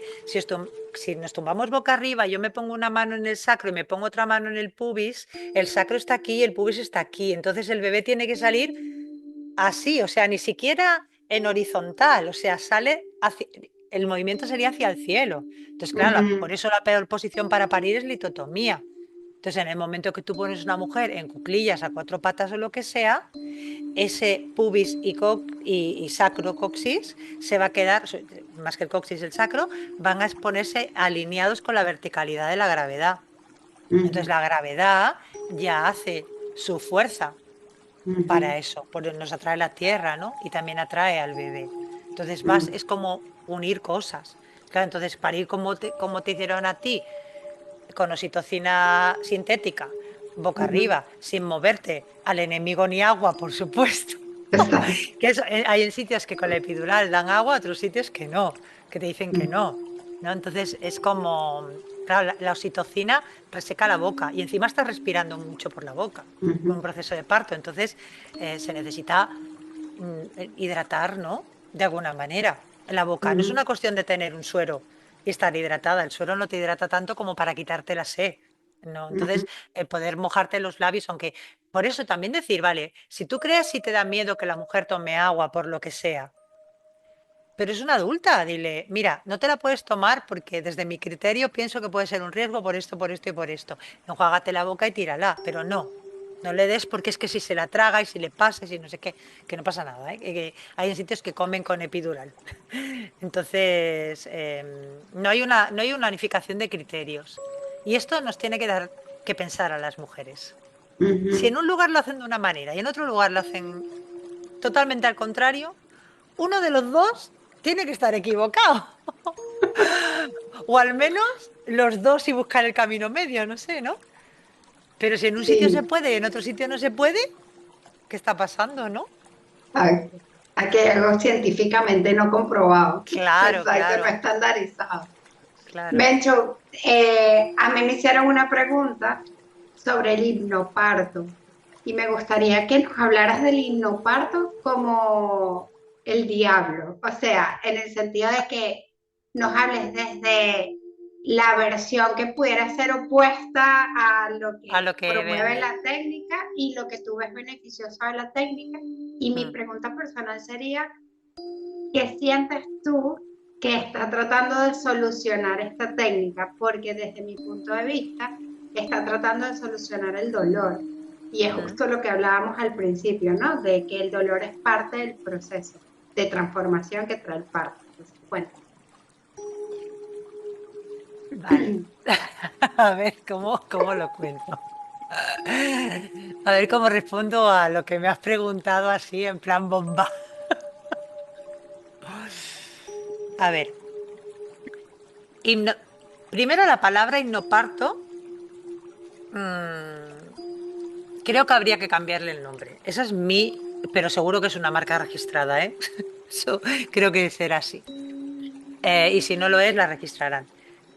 Speaker 2: si nos tumbamos boca arriba, yo me pongo una mano en el sacro y me pongo otra mano en el pubis, el sacro está aquí y el pubis está aquí. Entonces el bebé tiene que salir así, o sea, ni siquiera en horizontal, o sea, el movimiento sería hacia el cielo. Entonces, claro, por
Speaker 1: Ujú.
Speaker 2: eso la peor posición para parir es litotomía. Entonces, en el momento que tú pones una mujer en cuclillas a cuatro patas o lo que sea, ese pubis y sacrocoxis se va a quedar, más que el coxis, el sacro, van a exponerse alineados con la verticalidad de la gravedad. Entonces,
Speaker 1: Ujú.
Speaker 2: la gravedad ya hace su fuerza para
Speaker 1: Ujú.
Speaker 2: eso, porque nos atrae la tierra, ¿no? Y también atrae al bebé. Entonces
Speaker 1: Ujú.
Speaker 2: es como unir cosas. Claro, entonces parir como te hicieron a ti, con oxitocina sintética, boca
Speaker 1: Ujú.
Speaker 2: arriba, sin moverte, al enemigo ni agua, por supuesto.
Speaker 1: Exacto.
Speaker 2: Que eso, hay en sitios que con la epidural dan agua, otros sitios que no, que te dicen que
Speaker 1: Ujú.
Speaker 2: no. ¿No? Entonces es como, claro, la oxitocina reseca la boca y encima estás respirando mucho por la boca con un
Speaker 1: Ujú.
Speaker 2: proceso de parto. Entonces se necesita hidratar, ¿no? De alguna manera. La boca no es una
Speaker 1: Ujú.
Speaker 2: cuestión de tener un suero y estar hidratada. El suero no te hidrata tanto como para quitarte la sed. ¿No? Entonces,
Speaker 1: Ujú.
Speaker 2: el poder mojarte los labios, aunque por eso también decir, vale, si tú crees si te da miedo que la mujer tome agua por lo que sea, pero es una adulta, dile, mira, no te la puedes tomar porque desde mi criterio pienso que puede ser un riesgo por esto y por esto. Enjuágate la boca y tírala, pero no. No le des porque es que si se la traga y si le pasa y si no sé qué, que no pasa nada, ¿eh? Que hay en sitios que comen con epidural. Entonces, no hay una unificación de criterios. Y esto nos tiene que dar que pensar a las mujeres. Si
Speaker 1: Ujú.
Speaker 2: en un lugar lo hacen de una manera y en otro lugar lo hacen totalmente al contrario, uno de los dos tiene que estar equivocado. O al menos los dos y buscar el camino medio, no sé, ¿no? Pero si en un sitio se
Speaker 1: Sí,
Speaker 2: puede y en otro sitio no se puede, ¿qué está pasando, no?
Speaker 1: a- aquí hay algo científicamente no comprobado.
Speaker 2: Claro,
Speaker 1: Exacto, no
Speaker 2: claro,
Speaker 1: estandarizado.
Speaker 2: claro.
Speaker 1: Mencho, a mí me hicieron una pregunta sobre el hipnoparto y me gustaría que nos hablaras del hipnoparto como el diablo, o sea, en el sentido de que nos hables desde la versión que pudiera ser opuesta a lo
Speaker 2: A
Speaker 1: que
Speaker 2: lo que
Speaker 1: promueve
Speaker 2: venden.
Speaker 1: la técnica y lo que tú ves beneficioso de la técnica. Y mi
Speaker 2: Mm.
Speaker 1: pregunta personal sería, ¿qué sientes tú que está tratando de solucionar esta técnica? Porque desde mi punto de vista, está tratando de solucionar el dolor. Y es
Speaker 2: Mm.
Speaker 1: justo lo que hablábamos al principio, ¿no? De que el dolor es parte del proceso de transformación que trae el parto. Entonces, cuéntame.
Speaker 2: Vale. A ver cómo lo cuento. A ver cómo respondo a lo que me has preguntado así en plan bomba. A ver, himno- primero la palabra hipnoparto, creo que habría que cambiarle el nombre. Esa es pero seguro que es una marca registrada, ¿eh? Eso creo que será así. Y si no lo es, la registrarán.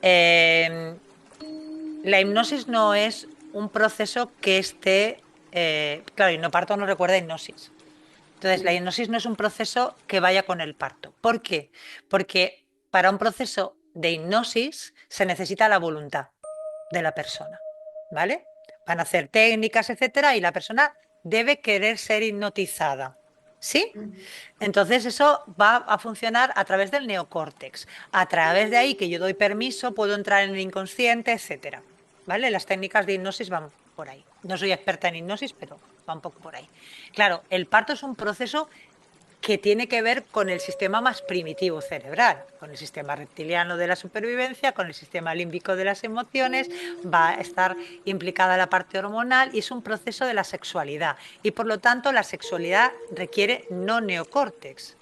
Speaker 2: Eh, la hipnosis no es un proceso que esté, claro, hipnoparto no recuerda hipnosis. Entonces, la hipnosis no es un proceso que vaya con el parto. ¿Por qué? Porque para un proceso de hipnosis se necesita la voluntad de la persona, ¿vale? Van a hacer técnicas, etcétera, y la persona debe querer ser hipnotizada, ¿sí? Entonces, eso va a funcionar a través del neocórtex. A través de ahí que yo doy permiso, puedo entrar en el inconsciente, etcétera. ¿Vale? Las técnicas de hipnosis van por ahí. No soy experta en hipnosis, pero va un poco por ahí. Claro, el parto es un proceso que tiene que ver con el sistema más primitivo cerebral, con el sistema reptiliano de la supervivencia, con el sistema límbico de las emociones, va a estar implicada la parte hormonal y es un proceso de la sexualidad. Y por lo tanto, la sexualidad requiere no neocórtex.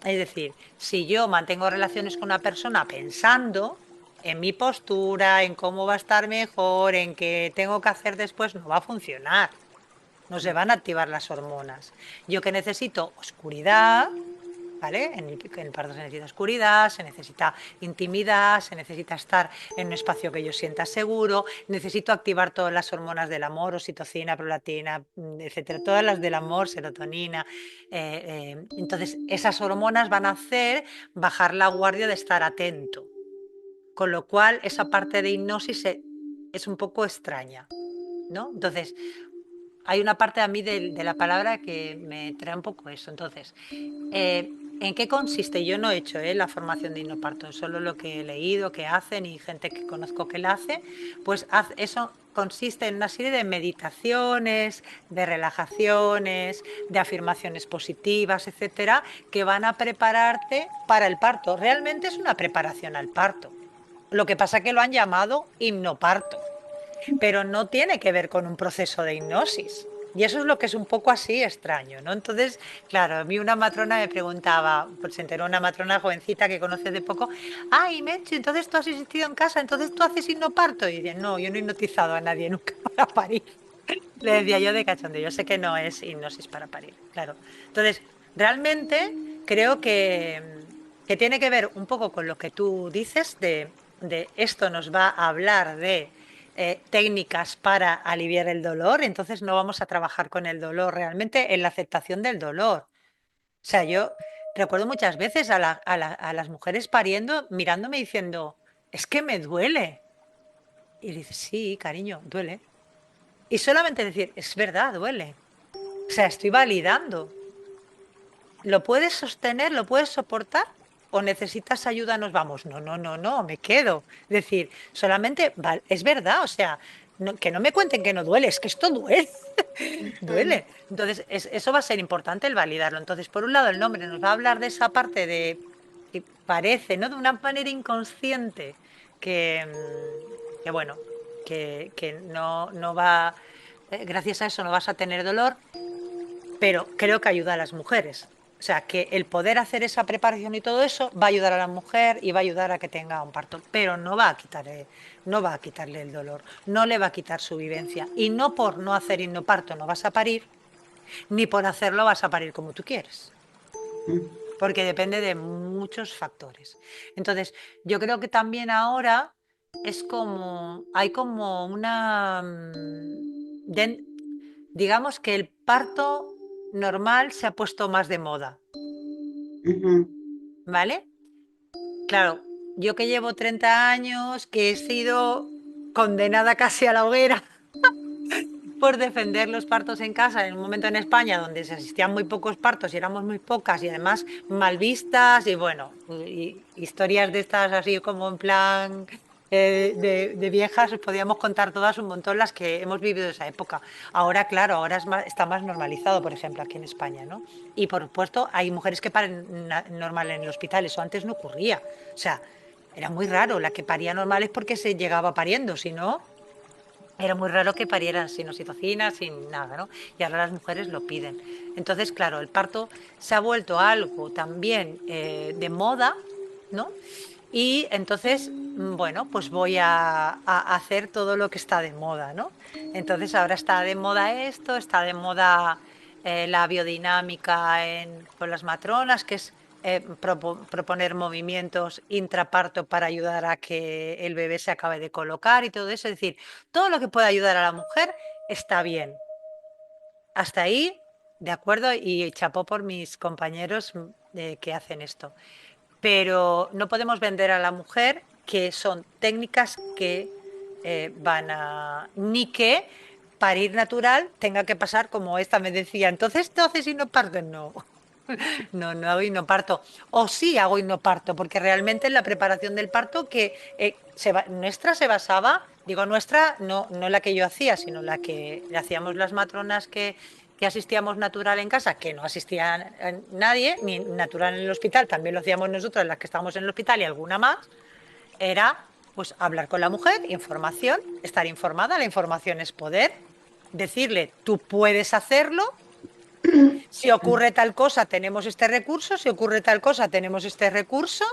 Speaker 2: Es decir, si yo mantengo relaciones con una persona pensando en mi postura, en cómo va a estar mejor, en qué tengo que hacer después, no va a funcionar. No se van a activar las hormonas. Yo que necesito oscuridad, ¿vale? En el parto se necesita oscuridad, se necesita intimidad, se necesita estar en un espacio que yo sienta seguro, necesito activar todas las hormonas del amor, oxitocina, prolactina, etcétera, todas las del amor, serotonina. Entonces, esas hormonas van a hacer bajar la guardia de estar atento. Con lo cual, esa parte de hipnosis es un poco extraña, ¿no? Entonces, hay una parte a mí de la palabra que me trae un poco eso. Entonces, ¿en qué consiste? Yo no he hecho la formación de hipnoparto, solo lo que he leído que hacen y gente que conozco que la hace. Pues eso consiste en una serie de meditaciones, de relajaciones, de afirmaciones positivas, etcétera, que van a prepararte para el parto. Realmente es una preparación al parto. Lo que pasa es que lo han llamado hipnoparto, pero no tiene que ver con un proceso de hipnosis. Y eso es lo que es un poco así extraño, ¿no? Entonces, claro, a mí una matrona me preguntaba, pues se enteró una matrona jovencita que conoce de poco, ay, Menchi, entonces tú has existido en casa, entonces tú haces hipnoparto. Y dice, no, yo no he hipnotizado a nadie nunca para parir. Le decía yo de cachondeo, yo sé que no es hipnosis para parir, claro. Entonces, realmente creo que tiene que ver un poco con lo que tú dices de esto nos va a hablar de técnicas para aliviar el dolor, entonces no vamos a trabajar con el dolor, realmente en la aceptación del dolor. O sea, yo recuerdo muchas veces a las mujeres pariendo, mirándome y diciendo, es que me duele. Y dices, sí, cariño, duele. Y solamente decir, es verdad, duele. O sea, estoy validando. ¿Lo puedes sostener? ¿Lo puedes soportar? ¿O necesitas ayuda? Nos vamos. No, no, no, no, me quedo. Es decir, solamente, es verdad, o sea, que no me cuenten que no duele, es que esto duele, duele. Entonces, eso va a ser importante el validarlo. Entonces, por un lado, el nombre nos va a hablar de esa parte de, que parece, ¿no? De una manera inconsciente que, que bueno, que no va, gracias a eso no vas a tener dolor, pero creo que ayuda a las mujeres. O sea, que el poder hacer esa preparación y todo eso va a ayudar a la mujer y va a ayudar a que tenga un parto, pero no va a no va a quitarle el dolor, no le va a quitar su vivencia. Y no por no hacer parto no vas a parir, ni por hacerlo vas a parir como tú quieres, porque depende de muchos factores. Entonces, yo creo que también ahora es como, hay como una, digamos que el parto normal se ha puesto más de moda,
Speaker 1: Ujú.
Speaker 2: ¿vale? Claro, yo que llevo 30 años, que he sido condenada casi a la hoguera por defender los partos en casa en un momento en España donde se asistían muy pocos partos y éramos muy pocas y además mal vistas y bueno, historias de estas así como en plan de viejas, os podíamos contar todas un montón las que hemos vivido esa época. Ahora, claro, ahora está más normalizado, por ejemplo, aquí en España, ¿no? Y por supuesto, hay mujeres que paren normal en el hospital, eso antes no ocurría. O sea, era muy raro, la que paría normal es porque se llegaba pariendo, si no... Era muy raro que parieran sin oxitocina, sin nada, ¿no? Y ahora las mujeres lo piden. Entonces, claro, el parto se ha vuelto algo también de moda, ¿no? Y entonces, bueno, pues voy a hacer todo lo que está de moda, ¿no? Entonces ahora está de moda esto, está de moda la biodinámica con las matronas, que es proponer movimientos intraparto para ayudar a que el bebé se acabe de colocar y todo eso. Es decir, todo lo que pueda ayudar a la mujer está bien. Hasta ahí, de acuerdo, y chapó por mis compañeros que hacen esto, pero no podemos vender a la mujer que son técnicas que van a... ni que parir natural tenga que pasar como esta me decía, entonces te haces y no partes, no. No, no hago parto. O sí hago parto, porque realmente en la preparación del parto que nuestra se basaba, digo nuestra, no, no la que yo hacía, sino la que le hacíamos las matronas que asistíamos natural en casa, que no asistía nadie, ni natural en el hospital, también lo hacíamos nosotros, las que estábamos en el hospital y alguna más, era pues hablar con la mujer, información, estar informada, la información es poder, decirle, tú puedes hacerlo, si ocurre tal cosa, tenemos este recurso, si ocurre tal cosa, tenemos este recurso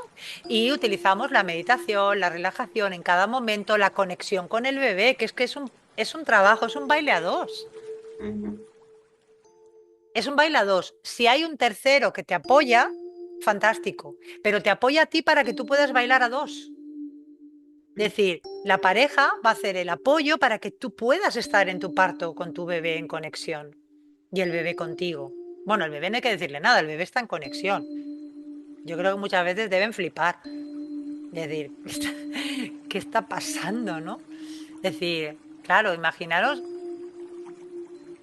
Speaker 2: y utilizamos la meditación, la relajación en cada momento, la conexión con el bebé, que es un trabajo, es un baile a dos.
Speaker 1: Ujú.
Speaker 2: Es un baile a dos. Si hay un tercero que te apoya, fantástico, pero te apoya a ti para que tú puedas bailar a dos. Es decir, la pareja va a hacer el apoyo para que tú puedas estar en tu parto con tu bebé en conexión y el bebé contigo. Bueno, el bebé no hay que decirle nada, el bebé está en conexión. Yo creo que muchas veces deben flipar. Es decir, ¿qué está pasando, no? Es decir, claro, imaginaros,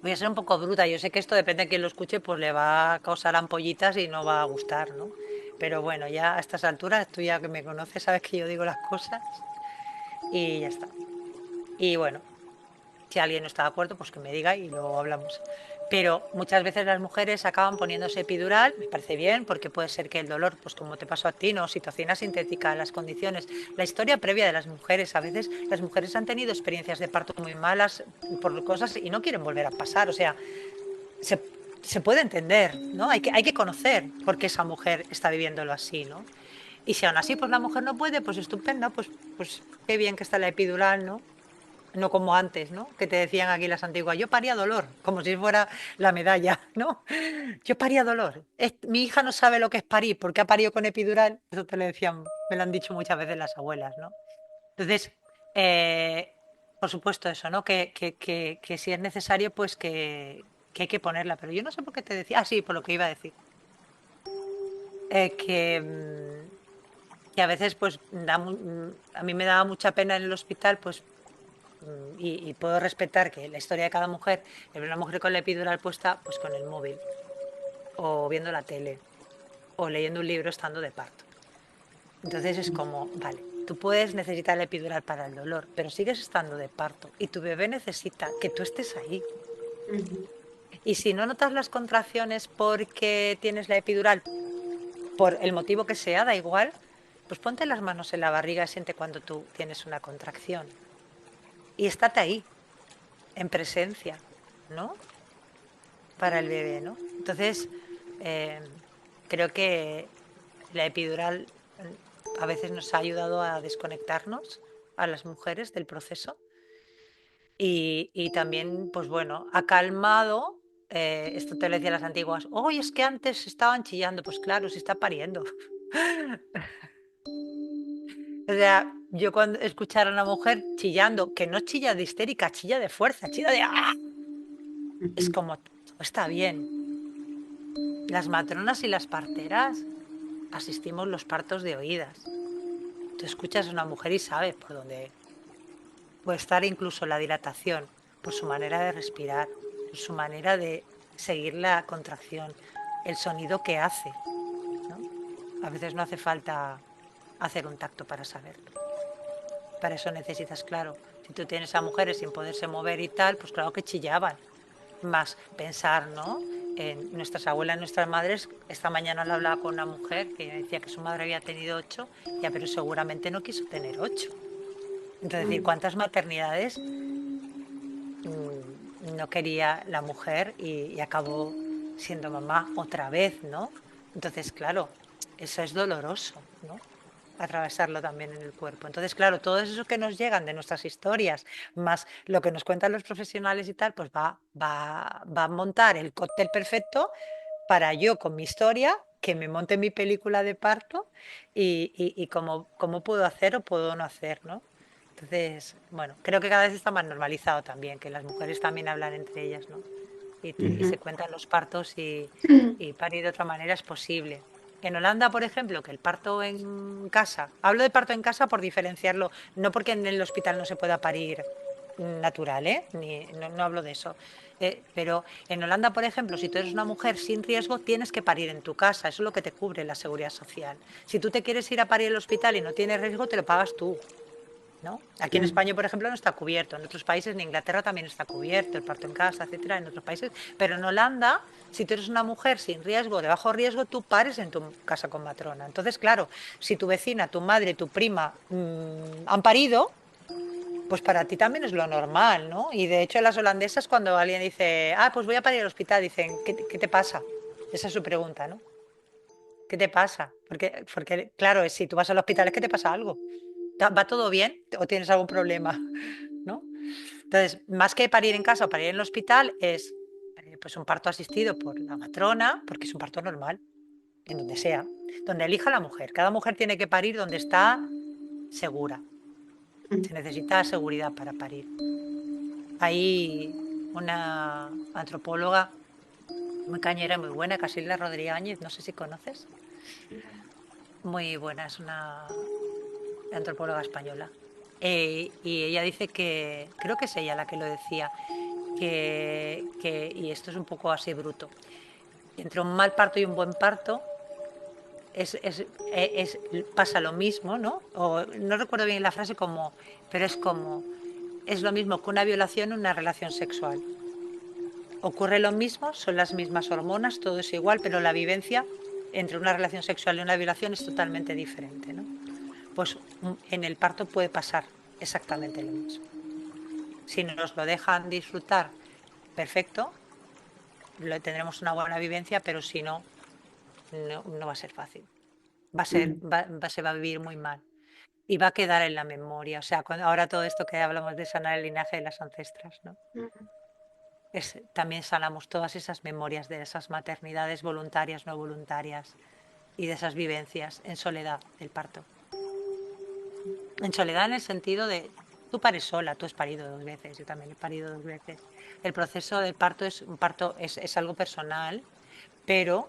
Speaker 2: voy a ser un poco bruta, yo sé que esto depende de quien lo escuche, pues le va a causar ampollitas y no va a gustar, ¿no? Pero bueno, ya a estas alturas, tú ya que me conoces, sabes que yo digo las cosas y ya está. Y bueno, si alguien no está de acuerdo, pues que me diga y luego hablamos. Pero muchas veces las mujeres acaban poniéndose epidural, me parece bien, porque puede ser que el dolor, pues como te pasó a ti, ¿no? Oxitocina sintética, las condiciones, la historia previa de las mujeres. A veces las mujeres han tenido experiencias de parto muy malas por cosas y no quieren volver a pasar. O sea, se, se puede entender, ¿no? Hay que conocer por qué esa mujer está viviéndolo así, ¿no? Y si aún así, pues la mujer no puede, pues estupendo, pues qué bien que está la epidural, ¿no? No como antes, ¿no? Que te decían aquí las antiguas, yo paría dolor, como si fuera la medalla, ¿no? Yo paría dolor. Mi hija no sabe lo que es parir, porque ha parido con epidural. Eso te lo decían, me lo han dicho muchas veces las abuelas, ¿no? Entonces, eh, por supuesto eso, ¿no? Que si es necesario, pues que hay que ponerla. Pero yo no sé por qué te decía, sí, por lo que iba a decir. Que a veces, pues, a mí me daba mucha pena en el hospital, pues y puedo respetar que la historia de cada mujer, una mujer con la epidural puesta, pues con el móvil, o viendo la tele, o leyendo un libro estando de parto. Entonces es como, vale, tú puedes necesitar la epidural para el dolor, pero sigues estando de parto y tu bebé necesita que tú estés ahí.
Speaker 1: Ujú.
Speaker 2: Y si no notas las contracciones porque tienes la epidural, por el motivo que sea, da igual, pues ponte las manos en la barriga y siente cuando tú tienes una contracción. Y estate ahí, en presencia, ¿no? Para el bebé, ¿no? Entonces, creo que la epidural a veces nos ha ayudado a desconectarnos a las mujeres del proceso y también, pues bueno, ha calmado, esto te lo decía las antiguas, hoy es que antes estaban chillando, pues claro, se está pariendo. O sea, yo cuando escuchar a una mujer chillando, que no chilla de histérica, chilla de fuerza, chilla de ¡ah! Es
Speaker 1: Ujú.
Speaker 2: como, todo está bien. Las matronas y las parteras asistimos los partos de oídas. Tú escuchas a una mujer y sabes por dónde puede estar incluso la dilatación, por su manera de respirar, por su manera de seguir la contracción, el sonido que hace, ¿no? A veces no hace falta hacer un tacto para saberlo. Para eso necesitas, claro, si tú tienes a mujeres sin poderse mover y tal, pues claro que chillaban. Más pensar, ¿no? En nuestras abuelas, nuestras madres, esta mañana lo hablaba con una mujer que decía que su madre había tenido 8, ya, pero seguramente no quiso tener 8. Entonces, decir,
Speaker 1: Mm.
Speaker 2: ¿cuántas maternidades no quería la mujer y acabó siendo mamá otra vez, ¿no? Entonces, claro, eso es doloroso, ¿no? Atravesarlo también en el cuerpo. Entonces, claro, todo eso que nos llegan de nuestras historias, más lo que nos cuentan los profesionales y tal, pues va a montar el cóctel perfecto para yo con mi historia, que me monte mi película de parto y cómo puedo hacer o puedo no hacer, ¿no? Entonces, bueno, creo que cada vez está más normalizado también, que las mujeres también hablan entre ellas, ¿no? Y
Speaker 1: Ujú.
Speaker 2: se cuentan los partos y parir de otra manera es posible. En Holanda, por ejemplo, que el parto en casa, hablo de parto en casa por diferenciarlo, no porque en el hospital no se pueda parir natural, ¿eh? No hablo de eso. Pero en Holanda, por ejemplo, si tú eres una mujer sin riesgo, tienes que parir en tu casa, eso es lo que te cubre la seguridad social. Si tú te quieres ir a parir al hospital y no tienes riesgo, te lo pagas tú. ¿No? Aquí en
Speaker 1: Mm.
Speaker 2: España, por ejemplo, no está cubierto. En otros países, en Inglaterra también está cubierto, el parto en casa, etcétera, en otros países. Pero en Holanda, si tú eres una mujer sin riesgo, de bajo riesgo, tú pares en tu casa con matrona. Entonces, claro, si tu vecina, tu madre, tu prima han parido, pues para ti también es lo normal, ¿no? Y de hecho, las holandesas, cuando alguien dice, ah, pues voy a parir al hospital, dicen, ¿qué te pasa? Esa es su pregunta, ¿no? ¿Qué te pasa? Porque, claro, si tú vas al hospital es que te pasa algo. ¿Va todo bien o tienes algún problema? ¿No? Entonces, más que parir en casa o parir en el hospital, es pues un parto asistido por la matrona, porque es un parto normal, en donde sea, donde elija la mujer. Cada mujer tiene que parir donde está segura.
Speaker 1: Mm.
Speaker 2: Se necesita seguridad para parir. Hay una antropóloga muy cañera, muy buena, Casilda Rodríguez Áñez, no sé si conoces. Muy buena, es una antropóloga española. Y ella dice que, creo que es ella la que lo decía, y esto es un poco así bruto, entre un mal parto y un buen parto pasa lo mismo, ¿no? O no recuerdo bien la frase como, pero es lo mismo que una violación en una relación sexual. Ocurre lo mismo, son las mismas hormonas, todo es igual, pero la vivencia entre una relación sexual y una violación es totalmente diferente, ¿no? Pues en el parto puede pasar exactamente lo mismo. Si nos lo dejan disfrutar, perfecto, tendremos una buena vivencia, pero si no, no va a ser fácil.
Speaker 1: Mm.
Speaker 2: Se va a vivir muy mal y va a quedar en la memoria. O sea, ahora todo esto que hablamos de sanar el linaje de las ancestras, ¿no?
Speaker 1: Mm.
Speaker 2: También sanamos todas esas memorias de esas maternidades voluntarias, no voluntarias y de esas vivencias en soledad del parto. En soledad en el sentido de, tú pares sola, tú has parido 2 veces, yo también he parido 2 veces. El proceso del parto es algo personal, pero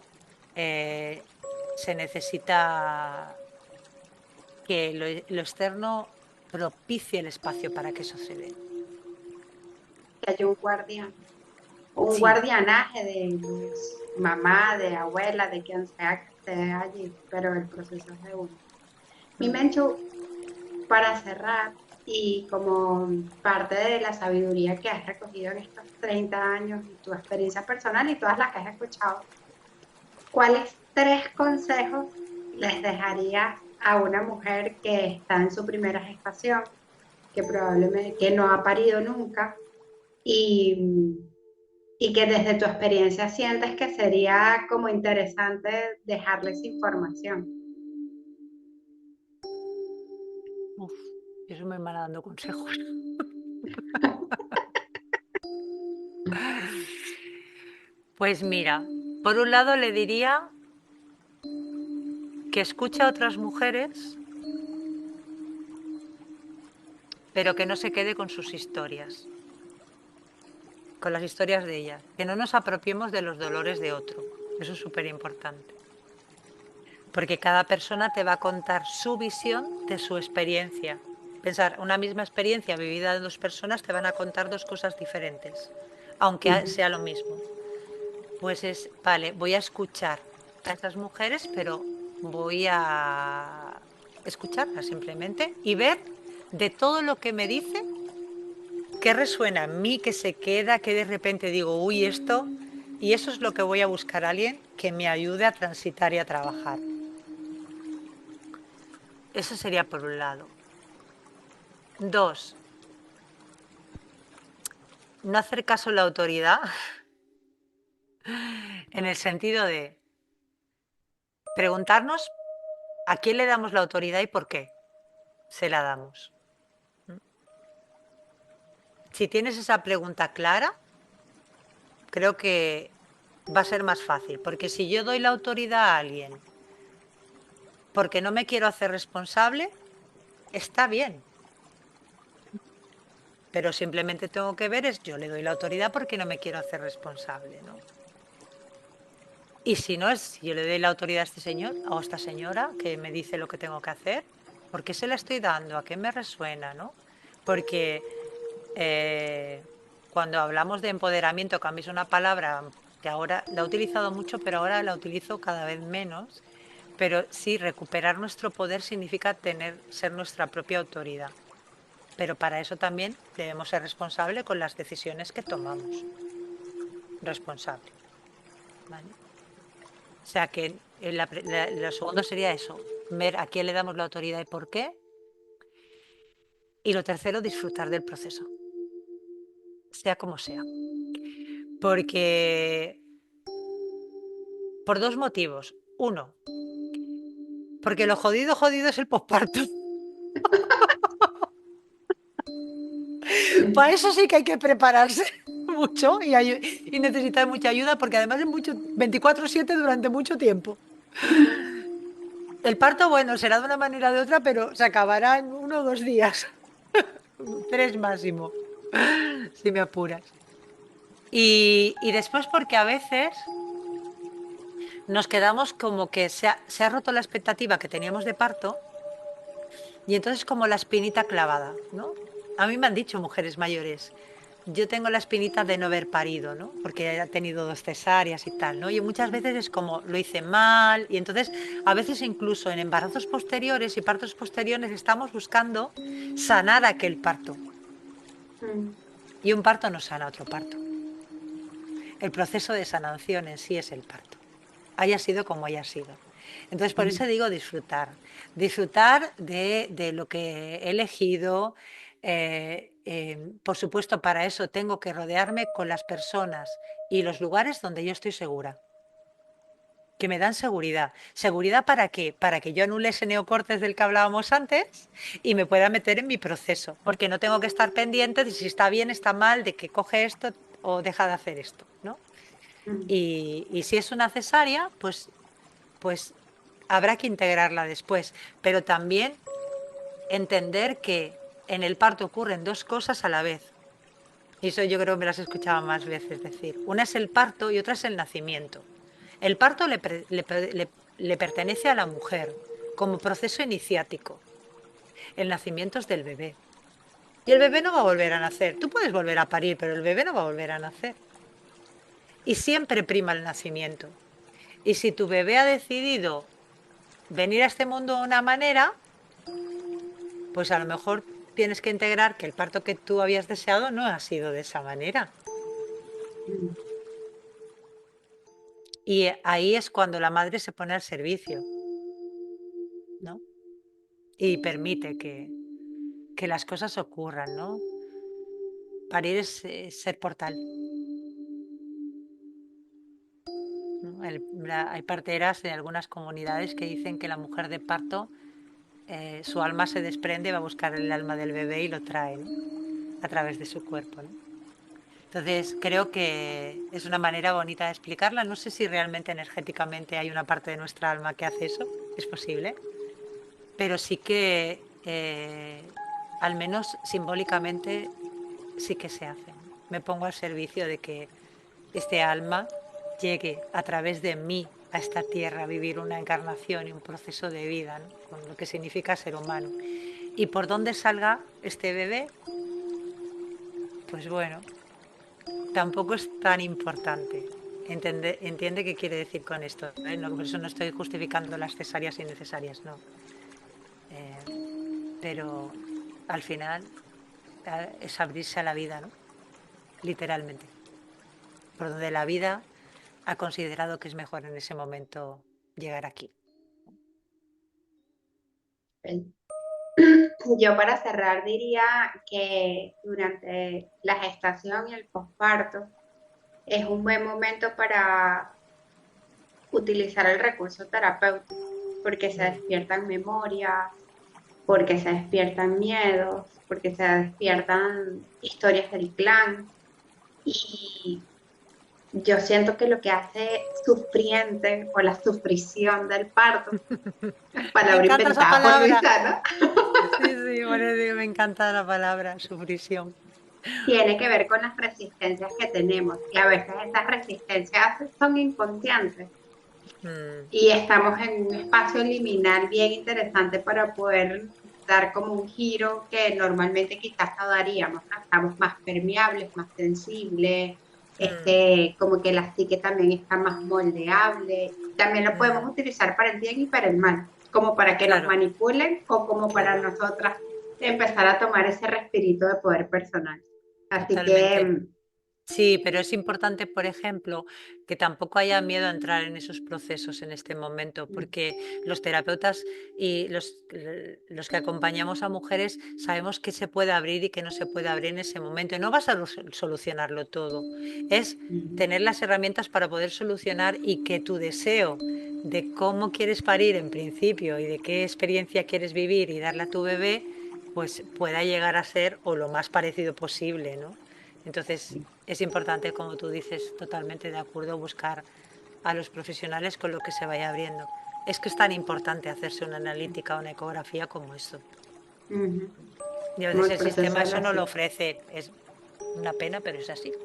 Speaker 2: eh, se necesita que lo externo propicie el espacio para que eso se dé.
Speaker 1: Que haya un guardián, un
Speaker 2: Sí.
Speaker 1: guardianaje de mamá, de abuela, de quien sea que esté allí, pero el proceso es de uno. Mi
Speaker 2: Mm.
Speaker 1: Menchu, para cerrar, y como parte de la sabiduría que has recogido en estos 30 años y tu experiencia personal y todas las que has escuchado, ¿cuáles 3 consejos les dejarías a una mujer que está en su primera gestación, que probablemente que no ha parido nunca y Y que desde tu experiencia sientes que sería como interesante dejarles información.
Speaker 2: Uf, eso me van dando consejos. Pues mira, por un lado le diría que escuche a otras mujeres, pero que no se quede con sus historias, con las historias de ellas, que no nos apropiemos de los dolores de otro. Eso es súper importante. Porque cada persona te va a contar su visión de su experiencia. Pensar, una misma experiencia vivida de dos personas te van a contar dos cosas diferentes, aunque
Speaker 1: Ujú.
Speaker 2: sea lo mismo. Pues es, vale, voy a escuchar a esas mujeres, pero voy a escucharlas simplemente y ver de todo lo que me dice, qué resuena en mí, qué se queda, que de repente digo, uy, esto, y eso es lo que voy a buscar a alguien que me ayude a transitar y a trabajar. Eso sería por un lado. Dos, no hacer caso a la autoridad en el sentido de preguntarnos a quién le damos la autoridad y por qué se la damos. Si tienes esa pregunta clara, creo que va a ser más fácil, porque si yo doy la autoridad a alguien porque no me quiero hacer responsable, está bien, pero simplemente tengo que ver es yo le doy la autoridad porque no me quiero hacer responsable, ¿no? Y si no es, si yo le doy la autoridad a este señor o a esta señora que me dice lo que tengo que hacer, ¿por qué se la estoy dando? ¿A qué me resuena, no? Porque cuando hablamos de empoderamiento, que a mí es una palabra que ahora la he utilizado mucho, pero ahora la utilizo cada vez menos. Pero sí, recuperar nuestro poder significa ser nuestra propia autoridad. Pero para eso también debemos ser responsables con las decisiones que tomamos. Responsable, ¿vale? O sea que lo segundo sería eso, ver a quién le damos la autoridad y por qué. Y lo tercero, disfrutar del proceso, sea como sea. Porque, por dos motivos. Uno, porque lo jodido, jodido es el posparto. Para eso sí que hay que prepararse mucho y necesitar mucha ayuda porque además es mucho 24/7 durante mucho tiempo. El parto, bueno, será de una manera o de otra, pero se acabará en 1 o 2 días. 3 máximo, si me apuras. Y después porque a veces nos quedamos como que se ha roto la expectativa que teníamos de parto y entonces como la espinita clavada, ¿no? A mí me han dicho mujeres mayores, yo tengo la espinita de no haber parido, ¿no? Porque he tenido 2 cesáreas y tal, ¿no? Y muchas veces es como lo hice mal y entonces a veces incluso en embarazos posteriores y partos posteriores estamos buscando sanar aquel parto
Speaker 1: Mm.
Speaker 2: y un parto no sana otro parto. El proceso de sanación en sí es el parto, haya sido como haya sido. Entonces, por
Speaker 1: Mm.
Speaker 2: eso digo disfrutar, disfrutar de lo que he elegido. Por supuesto, para eso tengo que rodearme con las personas y los lugares donde yo estoy segura, que me dan seguridad. ¿Seguridad para qué? Para que yo anule ese neocortes del que hablábamos antes y me pueda meter en mi proceso, porque no tengo que estar pendiente de si está bien, está mal, de que coge esto o deja de hacer esto, ¿no?
Speaker 1: Mm.
Speaker 2: Y si es una cesárea, pues habrá que integrarla después, pero también entender que en el parto ocurren dos cosas a la vez. Y eso yo creo que me las he escuchado más veces decir. Una es el parto y otra es el nacimiento. El parto le pertenece a la mujer como proceso iniciático. El nacimiento es del bebé. Y el bebé no va a volver a nacer. Tú puedes volver a parir, pero el bebé no va a volver a nacer. Y siempre prima el nacimiento. Y si tu bebé ha decidido venir a este mundo de una manera, pues a lo mejor tienes que integrar que el parto que tú habías deseado no ha sido de esa manera.
Speaker 1: Mm.
Speaker 2: Y ahí es cuando la madre se pone al servicio, ¿no? Y permite que las cosas ocurran, ¿no? Parir es ser portal. Hay parteras en algunas comunidades que dicen que la mujer de parto, su alma se desprende, va a buscar el alma del bebé y lo trae, ¿no? A través de su cuerpo, ¿no? Entonces, creo que es una manera bonita de explicarla. No sé si realmente energéticamente hay una parte de nuestra alma que hace eso, es posible, pero sí que, al menos simbólicamente, sí que se hace, ¿no? Me pongo al servicio de que este alma llegue a través de mí a esta tierra a vivir una encarnación y un proceso de vida, ¿no? Con lo que significa ser humano. Y por dónde salga este bebé, pues bueno, tampoco es tan importante. Entiende qué quiere decir con esto, ¿eh? No, por eso no estoy justificando las cesáreas innecesarias, no. Eh, pero al final es abrirse a la vida, ¿no? Literalmente. Por donde la vida ha considerado que es mejor en ese momento llegar aquí.
Speaker 1: Yo para cerrar diría que durante la gestación y el posparto es un buen momento para utilizar el recurso terapéutico, porque se
Speaker 2: Mm,
Speaker 1: despiertan memorias, porque se despiertan miedos, porque se despiertan historias del clan. Y yo siento que lo que hace sufriente o la sufrición del parto,
Speaker 2: Me
Speaker 1: palabra
Speaker 2: encanta esa
Speaker 1: inventada por
Speaker 2: palabra.
Speaker 1: Luisa, ¿no?
Speaker 2: Sí, sí, por eso digo, me encanta la palabra, sufrición.
Speaker 1: Tiene que ver con las resistencias que tenemos. Y a veces esas resistencias son inconscientes.
Speaker 2: Mm,
Speaker 1: Y estamos en un espacio liminal bien interesante para poder dar como un giro que normalmente quizás no daríamos, ¿no? Estamos más permeables, más sensibles,
Speaker 2: mm,
Speaker 1: como que la psique también está más moldeable. También lo podemos
Speaker 2: mm.
Speaker 1: utilizar para el bien y para el mal, como para que nos
Speaker 2: Claro,
Speaker 1: manipulen o como para
Speaker 2: claro,
Speaker 1: nosotras empezar a tomar ese respirito de poder personal. Así que
Speaker 2: totalmente. Sí, pero es importante, por ejemplo, que tampoco haya miedo a entrar en esos procesos en este momento, porque los terapeutas y los que acompañamos a mujeres sabemos que se puede abrir y que no se puede abrir en ese momento. No vas a solucionarlo todo. Es tener las herramientas para poder solucionar y que tu deseo de cómo quieres parir en principio y de qué experiencia quieres vivir y darle a tu bebé, pues pueda llegar a ser o lo más parecido posible, ¿no? Entonces, es importante, como tú dices, totalmente de acuerdo, buscar a los profesionales con lo que se vaya abriendo. Es que es tan importante hacerse una analítica o una ecografía como esto.
Speaker 1: ujú,
Speaker 2: Y a
Speaker 1: como
Speaker 2: veces
Speaker 1: el
Speaker 2: el
Speaker 1: proceso
Speaker 2: sistema
Speaker 1: de
Speaker 2: eso
Speaker 1: la
Speaker 2: no lo
Speaker 1: psique.
Speaker 2: ofrece. Es una pena, pero es así.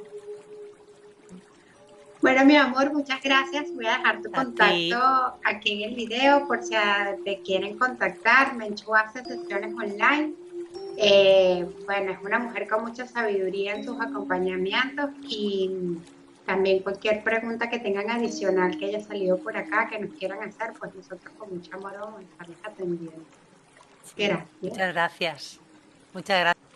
Speaker 1: Bueno, mi amor, muchas gracias. Voy a dejar tu
Speaker 2: A ti,
Speaker 1: contacto aquí en el video por si te quieren contactar. Menchú hace sesiones online. Bueno, es una mujer con mucha sabiduría en sus acompañamientos y también cualquier pregunta que tengan adicional que haya salido por acá, que nos quieran hacer, pues nosotros con mucho amor vamos a estarles atendiendo.
Speaker 2: sí.
Speaker 1: Gracias.
Speaker 2: Muchas gracias. Muchas gracias.